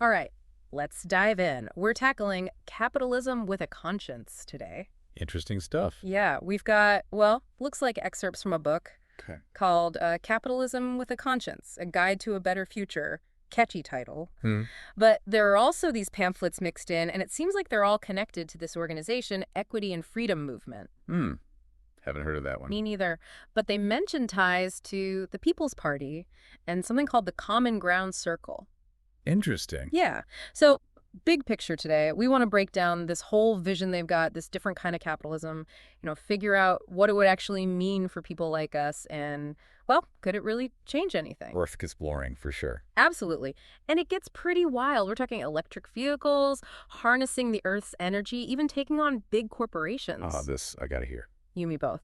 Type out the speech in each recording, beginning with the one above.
All right, let's dive in. We're tackling capitalism with a conscience today. Interesting stuff. Yeah, we've got, well, looks like excerpts from a book Okay. called Capitalism with a Conscience, A Guide to a Better Future. Catchy title. Hmm. But there are also these pamphlets mixed in, and it seems like they're all connected to this organization, Equity and Freedom Movement. Hmm. Haven't heard of that one. Me neither. But they mention ties to the People's Party and something called the Common Ground Circle. Interesting. Yeah. So, big picture today, we want to break down this whole vision they've got, this different kind of capitalism, figure out what it would actually mean for people like us and, well, could it really change anything? Worth exploring for sure. Absolutely. And it gets pretty wild. We're talking electric vehicles, harnessing the Earth's energy, even taking on big Ah, corporations. this I gotta hear. You, me both.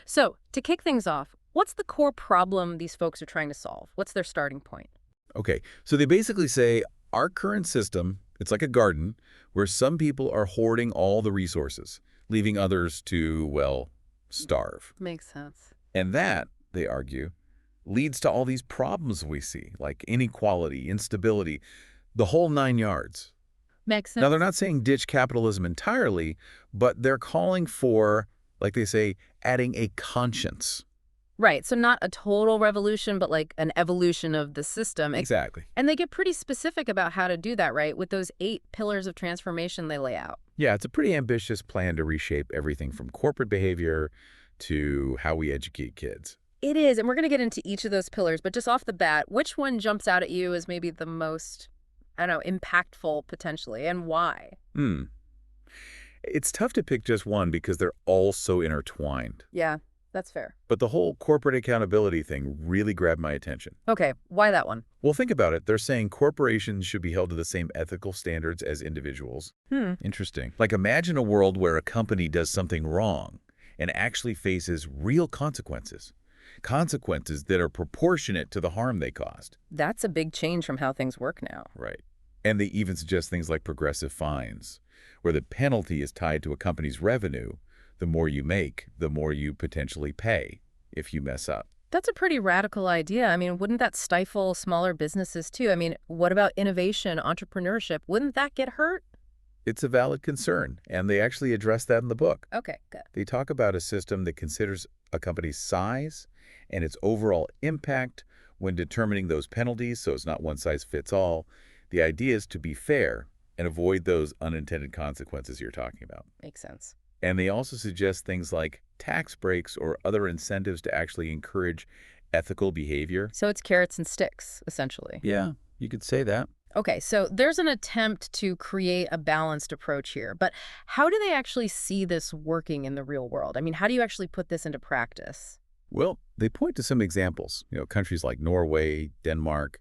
So, to kick things off, what's the core problem these folks are trying to solve? What's their starting point? Okay, so they basically say our current system, it's like a garden where some people are hoarding all the resources, leaving others to, well, starve. Makes sense. And that, they argue, leads to all these problems we see, like inequality, instability, the whole 9 yards. Makes Now, sense. they're not saying ditch capitalism entirely, but they're calling for, like they say, adding a conscience. Right. So not a total revolution, but like an evolution of the system. Exactly. And they get pretty specific about how to do that, right? With those 8 pillars of transformation they lay out. Yeah, it's a pretty ambitious plan to reshape everything from corporate behavior to how we educate kids. It is. And we're going to get into each of those pillars. But just off the bat, which one jumps out at you as maybe the most, I don't know, impactful potentially, and why? Hmm. It's tough to pick just one because they're all so intertwined. Yeah, that's fair. But the whole corporate accountability thing really grabbed my attention. Okay, why that one? Well, think about it. They're saying corporations should be held to the same ethical standards as individuals. Hmm. Interesting. Like imagine a world where a company does something wrong and actually faces real consequences. Consequences that are proportionate to the harm they caused. That's a big change from how things work now. Right. And they even suggest things like progressive fines, where the penalty is tied to a company's revenue. The more you make, the more you potentially pay if you mess up. That's a pretty radical idea. I mean, wouldn't that stifle smaller businesses too? I mean, what about innovation, entrepreneurship? Wouldn't that get hurt? It's a valid concern, and they actually address that in the book. Okay, good. They talk about a system that considers a company's size and its overall impact when determining those penalties, so it's not one size fits all. The idea is to be fair and avoid those unintended consequences you're talking about. Makes sense. And they also suggest things like tax breaks or other incentives to actually encourage ethical behavior. So it's carrots and sticks, essentially. Yeah, you could say that. Okay, so there's an attempt to create a balanced approach here, but how do they actually see this working in the real world? I mean, how do you actually put this into practice? Well, they point to some examples, countries like Norway, Denmark,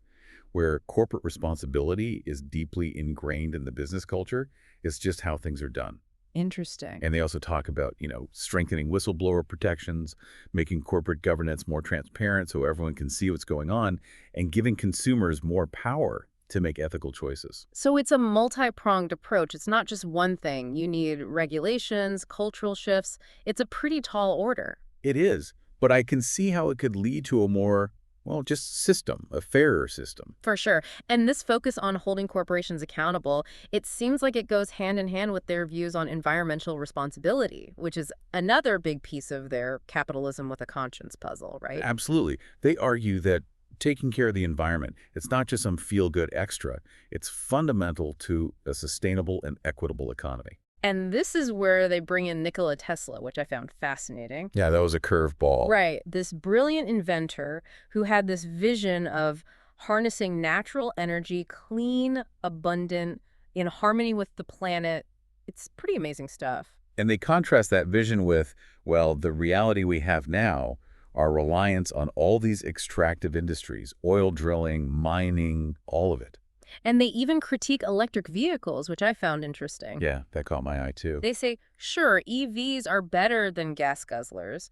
where corporate responsibility is deeply ingrained in the business culture. It's just how things are done. Interesting. And they also talk about, strengthening whistleblower protections, making corporate governance more transparent so everyone can see what's going on, and giving consumers more power to make ethical choices. So it's a multi-pronged approach. It's not just one thing. You need regulations, cultural shifts. It's a pretty tall order. It is, but I can see how it could lead to a more, well, just system, a fairer system. For sure. And this focus on holding corporations accountable, it seems like it goes hand in hand with their views on environmental responsibility, which is another big piece of their capitalism with a conscience puzzle, right? Absolutely. They argue that taking care of the environment, it's not just some feel-good extra. It's fundamental to a sustainable and equitable economy. And this is where they bring in Nikola Tesla, which I found fascinating. Yeah, that was a curveball. Right. This brilliant inventor who had this vision of harnessing natural energy, clean, abundant, in harmony with the planet. It's pretty amazing stuff. And they contrast that vision with, well, the reality we have now, our reliance on all these extractive industries, oil drilling, mining, all of it. And they even critique electric vehicles, which I found interesting. Yeah, that caught my eye too. They say, sure, EVs are better than gas guzzlers,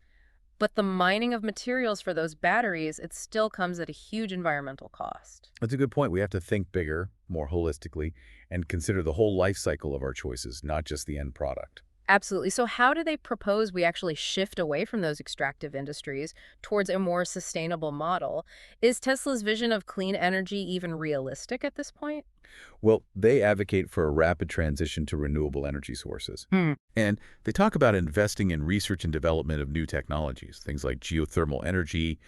but the mining of materials for those batteries, it still comes at a huge environmental cost. That's a good point. We have to think bigger, more holistically, and consider the whole life cycle of our choices, not just the end product. Absolutely. So how do they propose we actually shift away from those extractive industries towards a more sustainable model? Is Tesla's vision of clean energy even realistic at this point? Well, they advocate for a rapid transition to renewable energy sources. Hmm. And they talk about investing in research and development of new technologies, things like geothermal energy,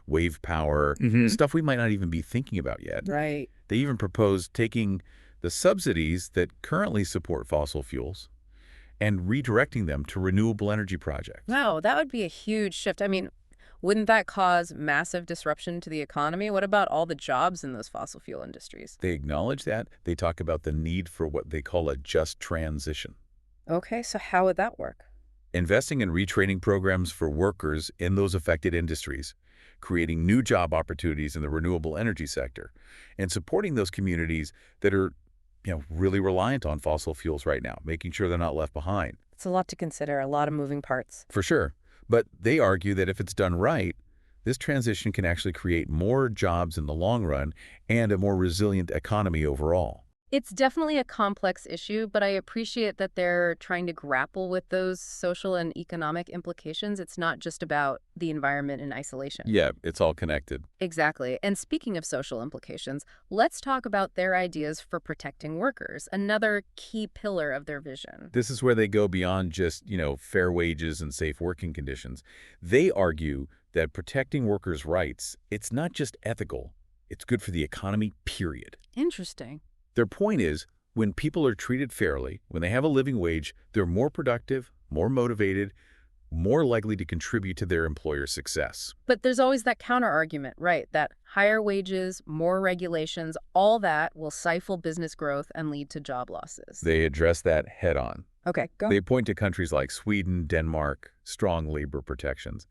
wave power, Hmm. stuff we might not even be thinking about yet. Right. They even propose taking the subsidies that currently support fossil fuels and redirecting them to renewable energy projects. Wow, that would be a huge shift. I mean, wouldn't that cause massive disruption to the economy? What about all the jobs in those fossil fuel industries? They acknowledge that. They talk about the need for what they call a just transition. Okay, so how would that work? Investing in retraining programs for workers in those affected industries, creating new job opportunities in the renewable energy sector, and supporting those communities that are, really reliant on fossil fuels right now, making sure they're not left behind. It's a lot to consider, a lot of moving parts. For sure. But they argue that if it's done right, this transition can actually create more jobs in the long run and a more resilient economy overall. It's definitely a complex issue, but I appreciate that they're trying to grapple with those social and economic implications. It's not just about the environment in isolation. Yeah, it's all connected. Exactly. And speaking of social implications, let's talk about their ideas for protecting workers, another key pillar of their vision. This is where they go beyond just, fair wages and safe working conditions. They argue that protecting workers' rights, it's not just ethical, it's good for the economy, period. Interesting. Their point is, when people are treated fairly, when they have a living wage, they're more productive, more motivated, more likely to contribute to their employer's success. But there's always that counter argument, right? That higher wages, more regulations, all that will stifle business growth and lead to job losses. They address that head on. Okay, go. They point to countries like Sweden, Denmark, strong labor protections.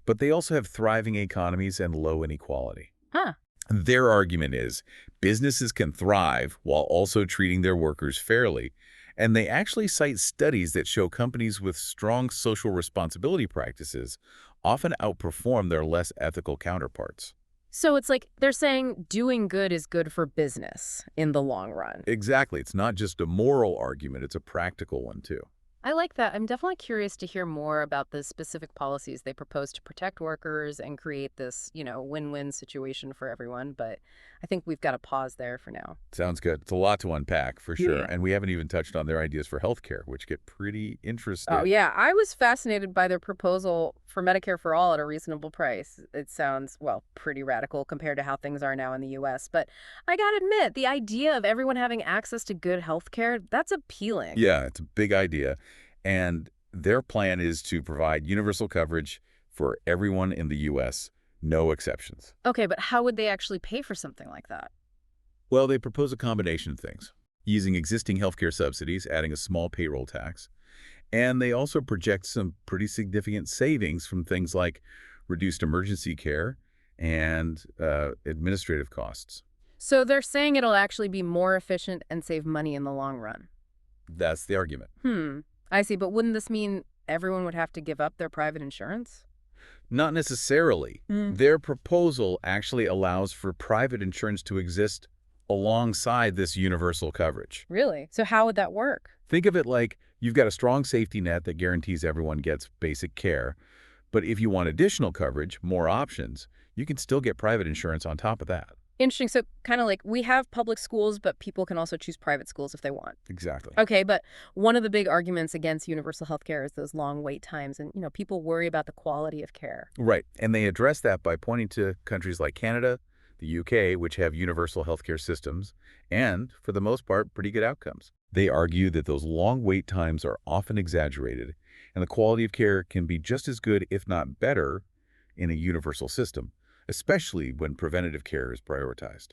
But they also have thriving economies and low inequality. Huh. Their argument is businesses can thrive while also treating their workers fairly, and they actually cite studies that show companies with strong social responsibility practices often outperform their less ethical counterparts. So it's like they're saying doing good is good for business in the long run. Exactly. It's not just a moral argument, it's a practical one too. I like that. I'm definitely curious to hear more about the specific policies they propose to protect workers and create this, win-win situation for everyone. But I think we've got to pause there for now. Sounds good. It's a lot to unpack, for sure. Yeah. And we haven't even touched on their ideas for healthcare, which get pretty interesting. Oh, yeah. I was fascinated by their proposal for Medicare for all at a reasonable price. It sounds, well, pretty radical compared to how things are now in the U.S. But I got to admit, the idea of everyone having access to good health care, that's appealing. Yeah, it's a big idea. And their plan is to provide universal coverage for everyone in the U.S., no exceptions. Okay, but how would they actually pay for something like that? Well, they propose a combination of things, using existing healthcare subsidies, adding a small payroll tax, and they also project some pretty significant savings from things like reduced emergency care and administrative costs. So they're saying it'll actually be more efficient and save money in the long run. That's the argument. I see, but wouldn't this mean everyone would have to give up their private insurance? Not necessarily. Their proposal actually allows for private insurance to exist alongside this universal coverage. Really? So how would that work? Think of it like you've got a strong safety net that guarantees everyone gets basic care, but if you want additional coverage, more options, you can still get private insurance on top of that. Interesting. So kind of like we have public schools, but people can also choose private schools if they want. Exactly. Okay, but one of the big arguments against universal health care is those long wait times. And, people worry about the quality of care. Right. And they address that by pointing to countries like Canada, the UK, which have universal healthcare systems, and, for the most part, pretty good outcomes. They argue that those long wait times are often exaggerated, and the quality of care can be just as good, if not better, in a universal system, especially when preventative care is prioritized.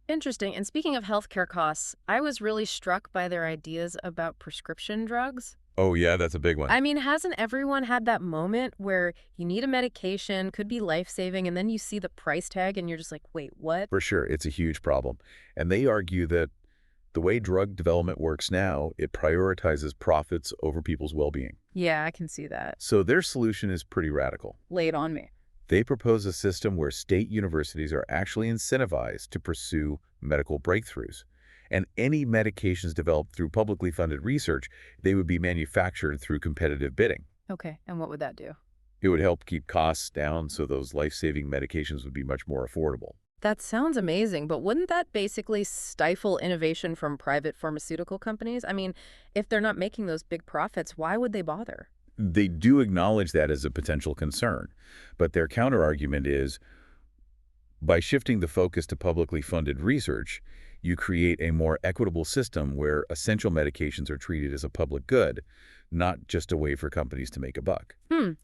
Interesting. And speaking of healthcare costs, I was really struck by their ideas about prescription drugs. Oh, yeah, that's a big one. I mean, hasn't everyone had that moment where you need a medication, could be life-saving, and then you see the price tag and you're just like, wait, what? For sure, it's a huge problem. And they argue that the way drug development works now, it prioritizes profits over people's well-being. Yeah, I can see that. So their solution is pretty radical. Lay it on me. They propose a system where state universities are actually incentivized to pursue medical breakthroughs, And any medications developed through publicly funded research, they would be manufactured through competitive bidding. Okay, and what would that do? It would help keep costs down so those life-saving medications would be much more affordable. That sounds amazing, but wouldn't that basically stifle innovation from private pharmaceutical companies? I mean, if they're not making those big profits, why would they bother? They do acknowledge that as a potential concern, but their counterargument is by shifting the focus to publicly funded research, you create a more equitable system where essential medications are treated as a public good, not just a way for companies to make a buck.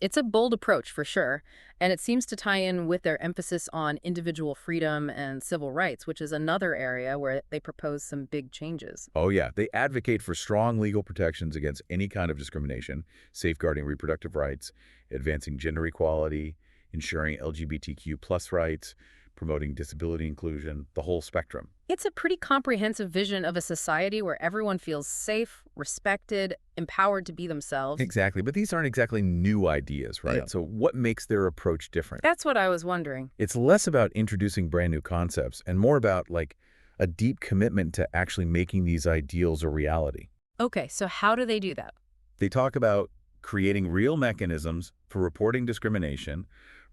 It's a bold approach for sure, and it seems to tie in with their emphasis on individual freedom and civil rights, which is another area where they propose some big changes. Oh yeah, they advocate for strong legal protections against any kind of discrimination, safeguarding reproductive rights, advancing gender equality, ensuring LGBTQ+ rights, promoting disability inclusion, the whole spectrum. It's a pretty comprehensive vision of a society where everyone feels safe, respected, empowered to be themselves. Exactly, but these aren't exactly new ideas, right? Yeah. So what makes their approach different? That's what I was wondering. It's less about introducing brand new concepts and more about like a deep commitment to actually making these ideals a reality. Okay, so how do they do that? They talk about creating real mechanisms for reporting discrimination,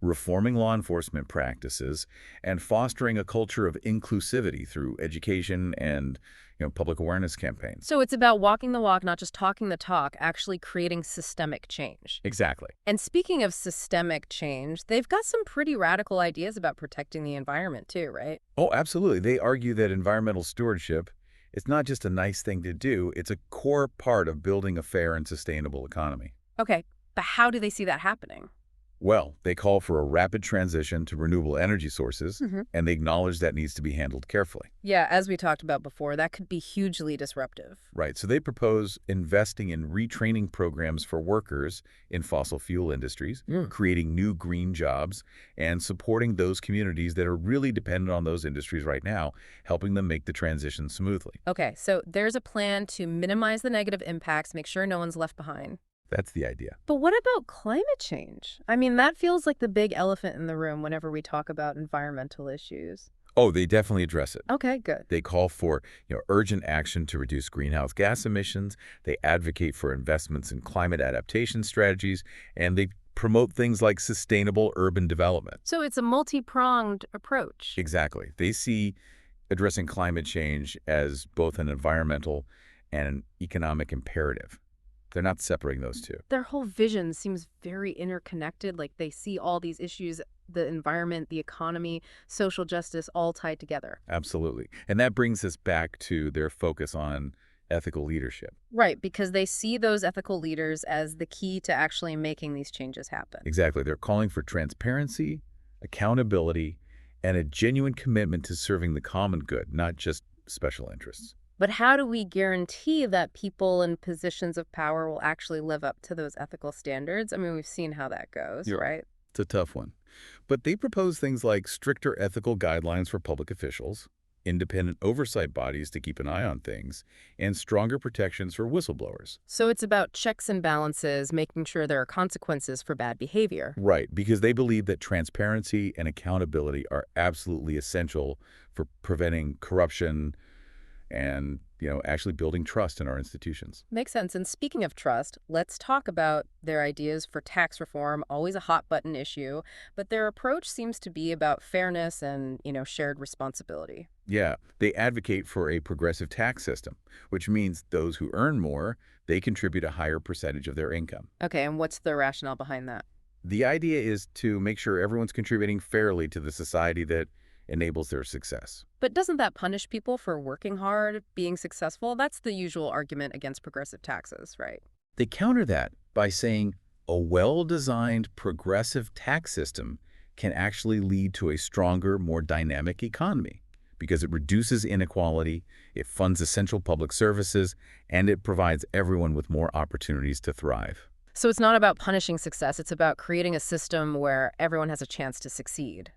reforming law enforcement practices, and fostering a culture of inclusivity through education and public awareness campaigns. So it's about walking the walk, not just talking the talk, actually creating systemic change. Exactly. And speaking of systemic change, they've got some pretty radical ideas about protecting the environment too, right? Oh, absolutely. They argue that environmental stewardship is not just a nice thing to do, it's a core part of building a fair and sustainable economy. Okay, but how do they see that happening? Well, they call for a rapid transition to renewable energy sources, and they acknowledge that needs to be handled carefully. Yeah, as we talked about before, that could be hugely disruptive. Right, so they propose investing in retraining programs for workers in fossil fuel industries, creating new green jobs, and supporting those communities that are really dependent on those industries right now, helping them make the transition smoothly. Okay, so there's a plan to minimize the negative impacts, make sure no one's left behind. That's the idea. But what about climate change? I mean, that feels like the big elephant in the room whenever we talk about environmental issues. Oh, they definitely address it. Okay, good. They call for urgent action to reduce greenhouse gas emissions. They advocate for investments in climate adaptation strategies, and they promote things like sustainable urban development. So it's a multi-pronged approach. Exactly. They see addressing climate change as both an environmental and an economic imperative. They're not separating those two. Their whole vision seems very interconnected, like they see all these issues, the environment, the economy, social justice, all tied together. Absolutely. And that brings us back to their focus on ethical leadership. Right, because they see those ethical leaders as the key to actually making these changes happen. Exactly. They're calling for transparency, accountability, and a genuine commitment to serving the common good, not just special interests. But how do we guarantee that people in positions of power will actually live up to those ethical standards? I mean, we've seen how that goes, Yeah. right? It's a tough one. But they propose things like stricter ethical guidelines for public officials, independent oversight bodies to keep an eye on things, and stronger protections for whistleblowers. So it's about checks and balances, making sure there are consequences for bad behavior. Right, because they believe that transparency and accountability are absolutely essential for preventing corruption and, actually building trust in our institutions. Makes sense. And speaking of trust, let's talk about their ideas for tax reform, always a hot button issue, but their approach seems to be about fairness and, shared responsibility. Yeah, they advocate for a progressive tax system, which means those who earn more, they contribute a higher percentage of their income. Okay, and what's the rationale behind that? The idea is to make sure everyone's contributing fairly to the society that enables their success. But doesn't that punish people for working hard, being successful? That's the usual argument against progressive taxes, right? They counter that by saying a well-designed progressive tax system can actually lead to a stronger, more dynamic economy because it reduces inequality, it funds essential public services, and it provides everyone with more opportunities to thrive. So it's not about punishing success, it's about creating a system where everyone has a chance to succeed.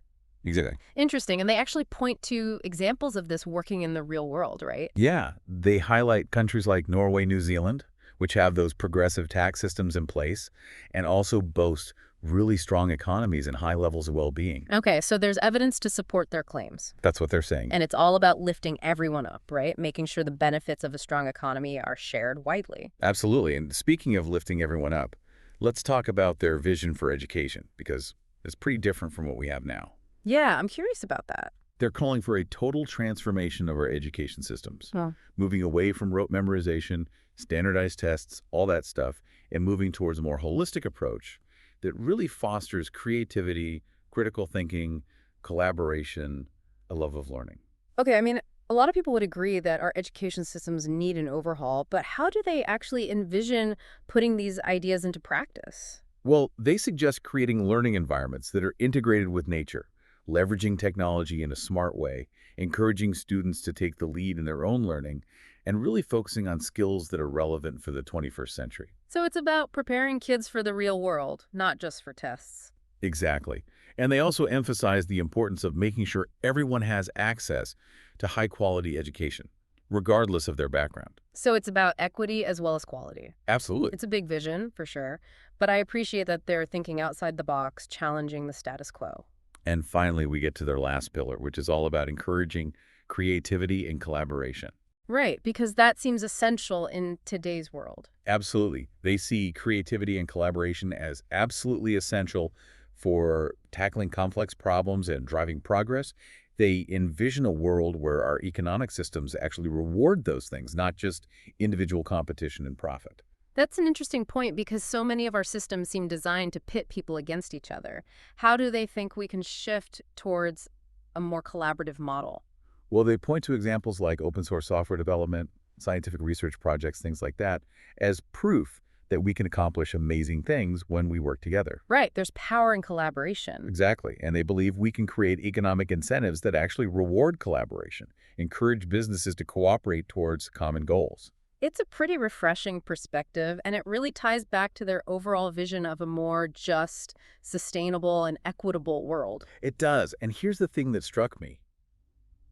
Exactly. Interesting. And they actually point to examples of this working in the real world, right? Yeah, they highlight countries like Norway, New Zealand, which have those progressive tax systems in place and also boast really strong economies and high levels of well-being. Okay, so there's evidence to support their claims. That's what they're saying. And it's all about lifting everyone up, right? Making sure the benefits of a strong economy are shared widely. Absolutely. And speaking of lifting everyone up, let's talk about their vision for education, because it's pretty different from what we have now. Yeah, I'm curious about that. They're calling for a total transformation of our education systems, Well, moving away from rote memorization, standardized tests, all that stuff, and moving towards a more holistic approach that really fosters creativity, critical thinking, collaboration, a love of learning. okay, I mean, a lot of people would agree that our education systems need an overhaul, but how do they actually envision putting these ideas into practice? Well, they suggest creating learning environments that are integrated with nature, leveraging technology in a smart way, encouraging students to take the lead in their own learning, and really focusing on skills that are relevant for the 21st century. So it's about preparing kids for the real world, not just for tests. Exactly. And they also emphasize the importance of making sure everyone has access to high-quality education, regardless of their background. So it's about equity as well as quality. Absolutely. It's a big vision, for sure, but I appreciate that they're thinking outside the box, challenging the status quo. And finally, we get to their last pillar, which is all about encouraging creativity and collaboration. Right, because that seems essential in today's world. Absolutely. They see creativity and collaboration as absolutely essential for tackling complex problems and driving progress. They envision a world where our economic systems actually reward those things, not just individual competition and profit. That's an interesting point because so many of our systems seem designed to pit people against each other. How do they think we can shift towards a more collaborative model? Well, they point to examples like open source software development, scientific research projects, things like that, as proof that we can accomplish amazing things when we work together. Right, there's power in collaboration. Exactly. And they believe we can create economic incentives that actually reward collaboration, encourage businesses to cooperate towards common goals. It's a pretty refreshing perspective, and it really ties back to their overall vision of a more just, sustainable, and equitable world. It does. And here's the thing that struck me.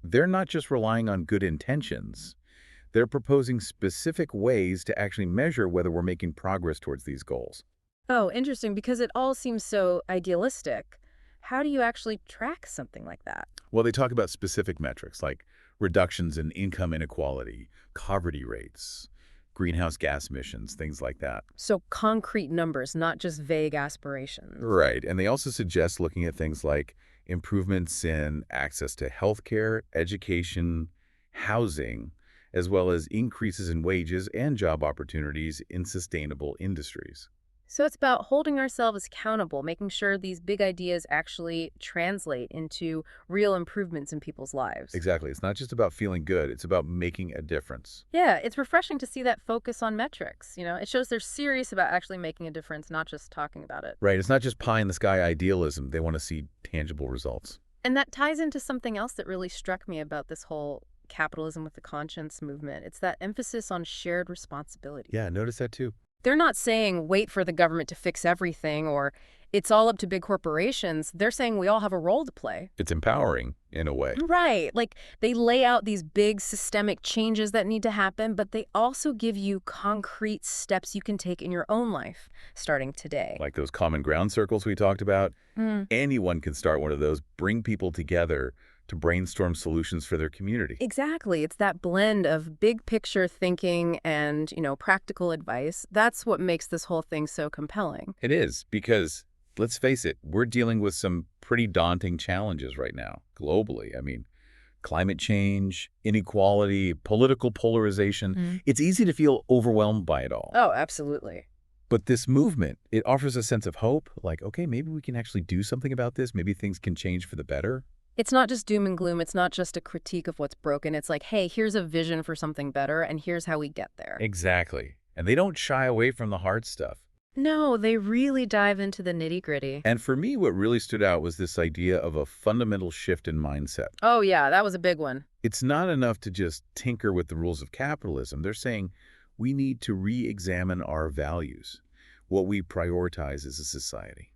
They're not just relying on good intentions. They're proposing specific ways to actually measure whether we're making progress towards these goals. Oh, interesting, because it all seems so idealistic. How do you actually track something like that? Well, they talk about specific metrics like reductions in income inequality, poverty rates, greenhouse gas emissions, things like that. So concrete numbers, not just vague aspirations. Right. And they also suggest looking at things like improvements in access to healthcare, education, housing, as well as increases in wages and job opportunities in sustainable industries. So it's about holding ourselves accountable, making sure these big ideas actually translate into real improvements in people's lives. Exactly. It's not just about feeling good. It's about making a difference. Yeah, it's refreshing to see that focus on metrics. It shows they're serious about actually making a difference, not just talking about it. Right. It's not just pie in the sky idealism. They want to see tangible results. And that ties into something else that really struck me about this whole capitalism with the conscience movement. It's that emphasis on shared responsibility. Yeah, notice that too. They're not saying wait for the government to fix everything or it's all up to big corporations. They're saying we all have a role to play. It's empowering in a way. Right. Like they lay out these big systemic changes that need to happen, but they also give you concrete steps you can take in your own life starting today. Like those common ground circles we talked about. Anyone can start one of those, bring people together to brainstorm solutions for their community. Exactly. It's that blend of big picture thinking and, practical advice. That's what makes this whole thing so compelling. It is, because let's face it, we're dealing with some pretty daunting challenges right now, globally. I mean, climate change, inequality, political polarization. It's easy to feel overwhelmed by it all. Oh, absolutely. But this movement, it offers a sense of hope, like, okay, maybe we can actually do something about this. Maybe things can change for the better. It's not just doom and gloom. It's not just a critique of what's broken. It's like, hey, here's a vision for something better, and here's how we get there. Exactly. And they don't shy away from the hard stuff. No, they really dive into the nitty-gritty. And for me, what really stood out was this idea of a fundamental shift in mindset. Oh, yeah, that was a big one. It's not enough to just tinker with the rules of capitalism. They're saying we need to re-examine our values, what we prioritize as a society.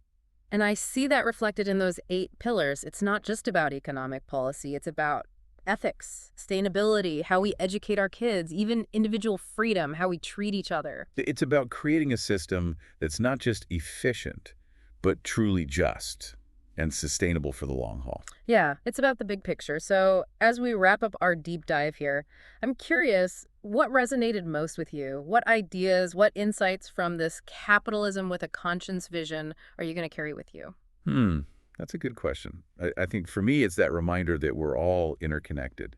And I see that reflected in those 8 pillars. It's not just about economic policy. It's about ethics, sustainability, how we educate our kids, even individual freedom, how we treat each other. It's about creating a system that's not just efficient, but truly just and sustainable for the long haul. Yeah, it's about the big picture. So, as we wrap up our deep dive here, I'm curious, what resonated most with you? What ideas, what insights from this capitalism with a conscience vision are you going to carry with you? Hmm, that's a good question. I think for me, it's that reminder that we're all interconnected.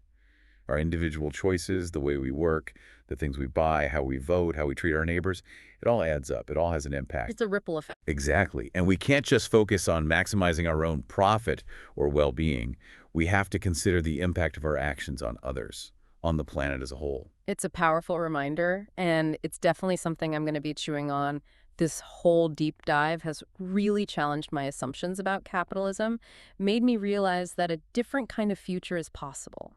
Our individual choices, the way we work, the things we buy, how we vote, how we treat our neighbors, it all adds up. It all has an impact. It's a ripple effect. Exactly. And we can't just focus on maximizing our own profit or well-being. We have to consider the impact of our actions on others, on the planet as a whole. It's a powerful reminder, and it's definitely something I'm going to be chewing on. This whole deep dive has really challenged my assumptions about capitalism, made me realize that a different kind of future is possible.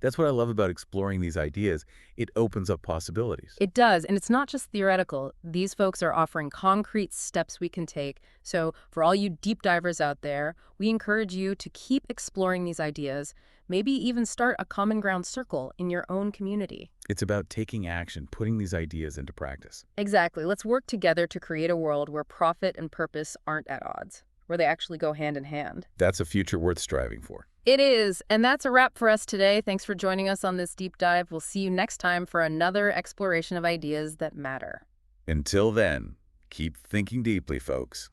That's what I love about exploring these ideas. It opens up possibilities. It does, and it's not just theoretical. These folks are offering concrete steps we can take. So, for all you deep divers out there, we encourage you to keep exploring these ideas, maybe even start a common ground circle in your own community. It's about taking action, putting these ideas into practice. Exactly. Let's work together to create a world where profit and purpose aren't at odds, where they actually go hand in hand. That's a future worth striving for. It is. And that's a wrap for us today. Thanks for joining us on this deep dive. We'll see you next time for another exploration of ideas that matter. Until then, keep thinking deeply, folks.